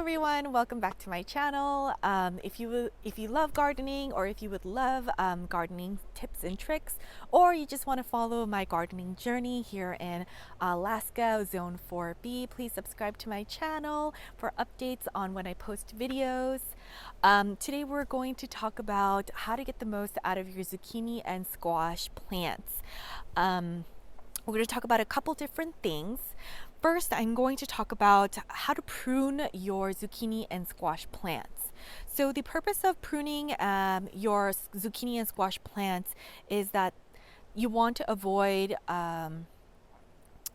everyone, welcome back to my channel. If you love gardening, or if you would love gardening tips and tricks, or you just want to follow my gardening journey here in Alaska, Zone 4B, please subscribe to my channel for updates on when I post videos. Today we're going to talk about how to get the most out of your zucchini and squash plants. We're going to talk about a couple different things. First, I'm going to talk about how to prune your zucchini and squash plants. So the purpose of pruning your zucchini and squash plants is that you want to avoid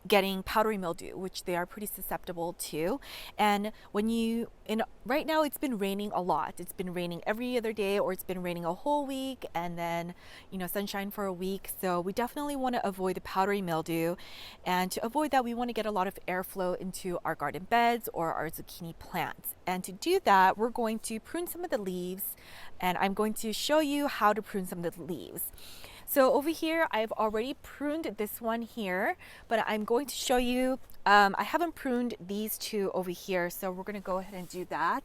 getting powdery mildew, which they are pretty susceptible to. And right now it's been raining a lot. It's been raining every other day, or it's been raining a whole week, and then sunshine for a week. So we definitely want to avoid the powdery mildew, and to avoid that we want to get a lot of airflow into our garden beds or our zucchini plants. And to do that, we're going to prune some of the leaves, and I'm going to show you how to prune some of the leaves. So over here, I've already pruned this one here, but I'm going to show you, I haven't pruned these two over here, so we're going to go ahead and do that.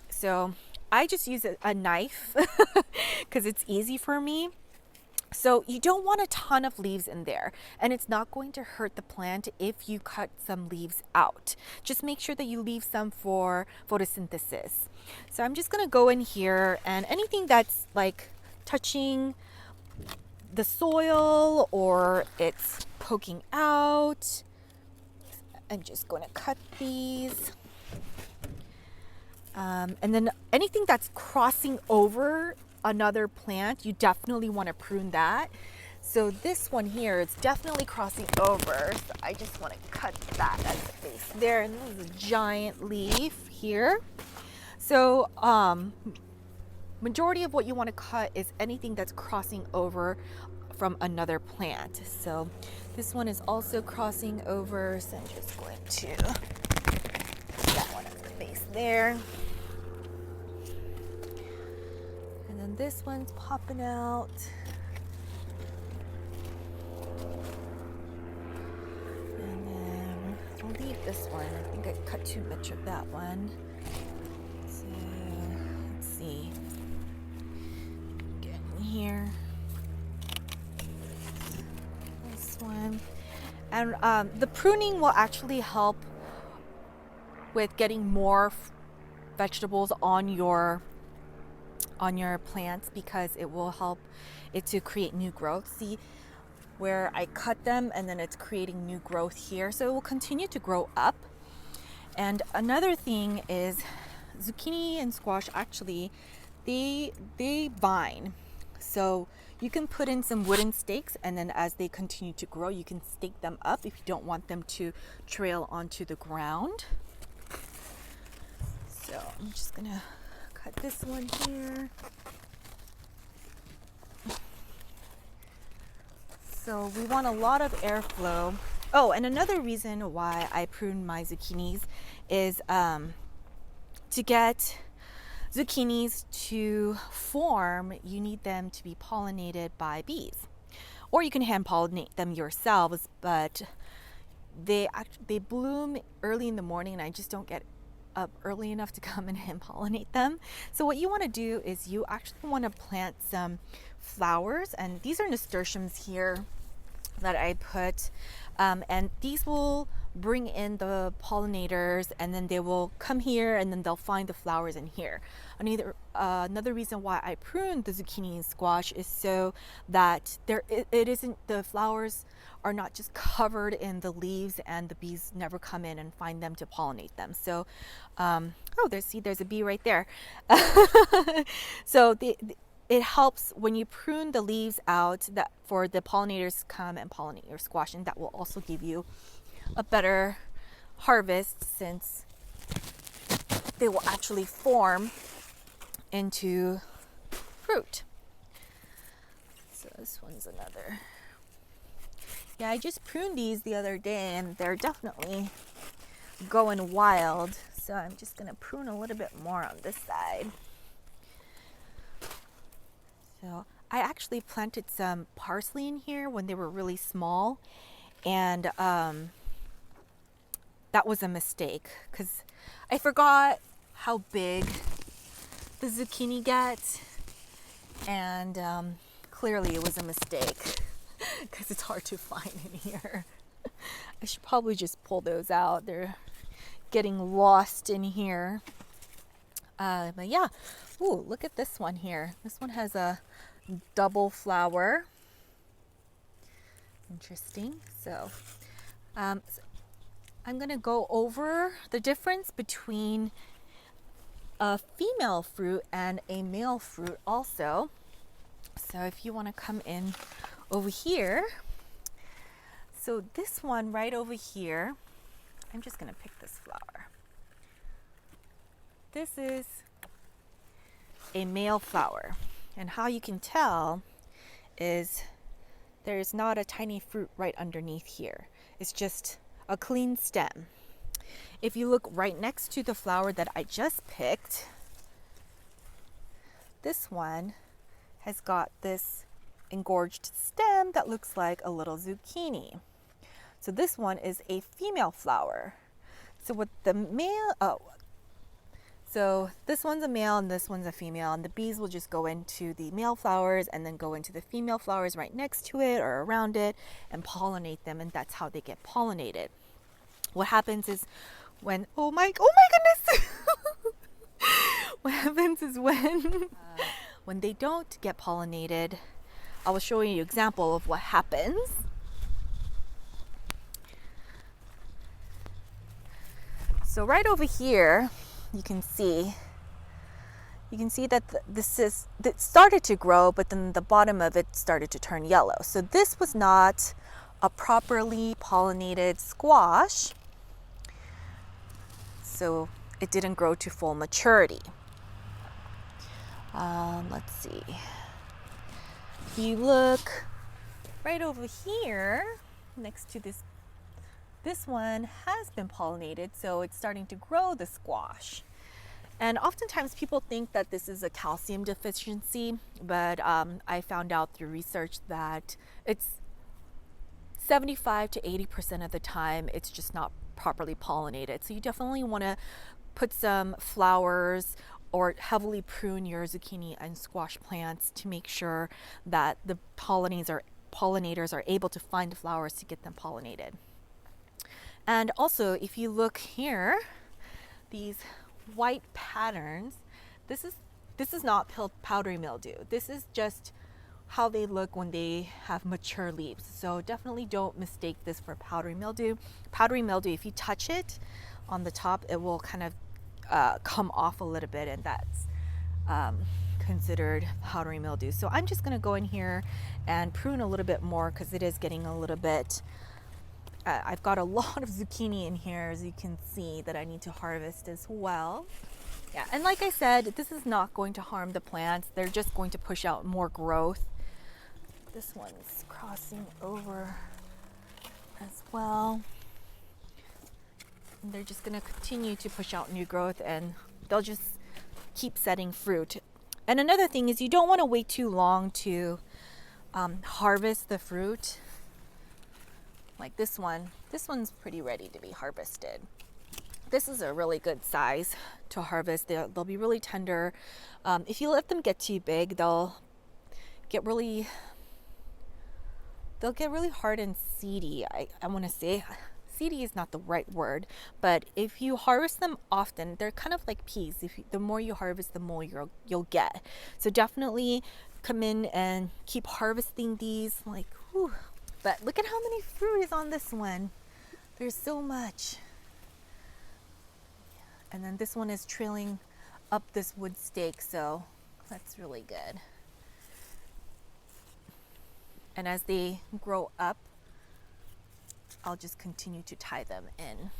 So I just use a knife because it's easy for me. So you don't want a ton of leaves in there, and it's not going to hurt the plant if you cut some leaves out. Just make sure that you leave some for photosynthesis. So I'm just going to go in here, and anything that's like touching the soil or it's poking out, I'm just going to cut these. And then anything that's crossing over another plant, you definitely want to prune that. So this one here, it's definitely crossing over, so I just want to cut that at the base there. And this is a giant leaf here. So majority of what you want to cut is anything that's crossing over from another plant. So this one is also crossing over, so I'm just going to put that one at the base there. And then this one's popping out. And then I'll leave this one. I think I cut too much of that one. So let's see. Get in here. This one. And the pruning will actually help with getting more vegetables on your plants, because it will help it to create new growth. See where I cut them, and then it's creating new growth here, so it will continue to grow up. And another thing is zucchini and squash, actually they vine, so you can put in some wooden stakes, and then as they continue to grow, you can stake them up if you don't want them to trail onto the ground. So I'm just gonna cut this one here. So we want a lot of airflow. Oh, and another reason why I prune my zucchinis is to get zucchinis to form, you need them to be pollinated by bees, or you can hand pollinate them yourselves, but they bloom early in the morning, and I just don't get up early enough to come and hand pollinate them. So what you want to do is you actually want to plant some flowers, and these are nasturtiums here that I put, and these will bring in the pollinators, and then they will come here, and then they'll find the flowers in here. Another reason why I pruned the zucchini and squash is so that the flowers are not just covered in the leaves, and the bees never come in and find them to pollinate them. So there's a bee right there. So it helps when you prune the leaves out, that for the pollinators to come and pollinate your squash, and that will also give you a better harvest, since they will actually form into fruit. So this one's another. Yeah, I just pruned these the other day, and they're definitely going wild. So I'm just gonna prune a little bit more on this side. So I actually planted some parsley in here when they were really small, and that was a mistake because I forgot how big the zucchini gets, and clearly it was a mistake because it's hard to find in here. I should probably just pull those out. They're getting lost in here. But yeah, ooh, look at this one here. This one has a double flower. Interesting. So I'm gonna go over the difference between a female fruit and a male fruit also. So if you want to come in over here, so this one right over here, I'm just gonna pick this flower. This is a male flower, and how you can tell is there's not a tiny fruit right underneath here. It's just a clean stem. If you look right next to the flower that I just picked, this one has got this engorged stem that looks like a little zucchini. So this one is a female flower. So with the male, so this one's a male and this one's a female, and the bees will just go into the male flowers and then go into the female flowers right next to it or around it and pollinate them, and that's how they get pollinated. What happens is when, oh my goodness! What happens is when they don't get pollinated, I will show you an example of what happens. So right over here, you can see that it started to grow, but then the bottom of it started to turn yellow. So this was not a properly pollinated squash. So it didn't grow to full maturity. Let's see. If you look right over here next to this one has been pollinated, so it's starting to grow the squash. And oftentimes people think that this is a calcium deficiency, but I found out through research that it's 75 to 80% of the time it's just not properly pollinated. So you definitely want to put some flowers or heavily prune your zucchini and squash plants to make sure that the pollinators are able to find the flowers to get them pollinated. And also, if you look here, these white patterns, this is not powdery mildew. This is just how they look when they have mature leaves. So definitely don't mistake this for powdery mildew. Powdery mildew, if you touch it on the top, it will kind of come off a little bit, and that's considered powdery mildew. So I'm just going to go in here and prune a little bit more because it is getting a little bit I've got a lot of zucchini in here, as you can see, that I need to harvest as well. Yeah, and like I said, this is not going to harm the plants. They're just going to push out more growth. This one's crossing over as well. And they're just going to continue to push out new growth, and they'll just keep setting fruit. And another thing is you don't want to wait too long to harvest the fruit. Like this one's pretty ready to be harvested. This is a really good size to harvest. They'll be really tender. If you let them get too big, they'll get really hard and seedy. I want to say seedy is not the right word, but if you harvest them often, they're kind of like peas. The more you harvest, the more you'll get. So definitely come in and keep harvesting these. Like, whew. But look at how many fruit is on this one. There's so much. And then this one is trailing up this wood stake, so that's really good. And as they grow up, I'll just continue to tie them in.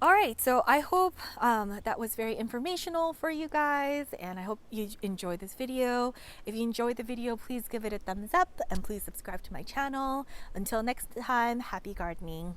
All right, so I hope that was very informational for you guys, and I hope you enjoyed this video. If you enjoyed the video, please give it a thumbs up and please subscribe to my channel. Until next time, happy gardening.